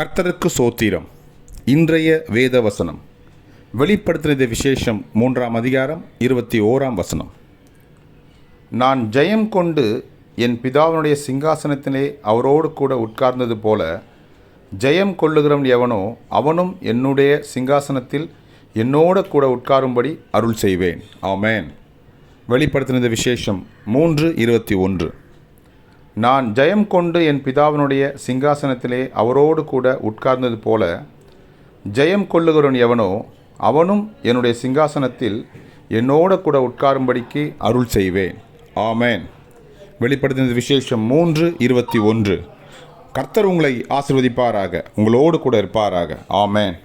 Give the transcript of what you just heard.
கர்த்தருக்கு சோத்திரம். இன்றைய வேத வசனம் வெளிப்படுத்தினது விசேஷம் 3ஆம் அதிகாரம் 21ஆம் வசனம். நான் ஜெயம் கொண்டு என் பிதாவினுடைய சிங்காசனத்திலே அவரோடு கூட உட்கார்ந்தது போல ஜெயம் கொள்ளுகிறவன் எவனோ அவனும் என்னுடைய சிங்காசனத்தில் என்னோடு கூட உட்காரும்படி அருள் செய்வேன். ஆமென். வெளிப்படுத்தினது விசேஷம் 3:21. நான் ஜெயம் கொண்டு என் பிதாவினுடைய சிங்காசனத்திலே அவரோடு கூட உட்கார்ந்தது போல ஜெயம் கொள்ளுகிறவன் எவனோ அவனும் என்னுடைய சிங்காசனத்தில் என்னோடு கூட உட்காரும்படிக்கு அருள் செய்வேன். ஆமென். வெளிப்படுத்தினது விசேஷம் 3:21. கர்த்தர் உங்களை ஆசீர்வதிப்பாராக, உங்களோடு கூட இருப்பாராக. ஆமென்.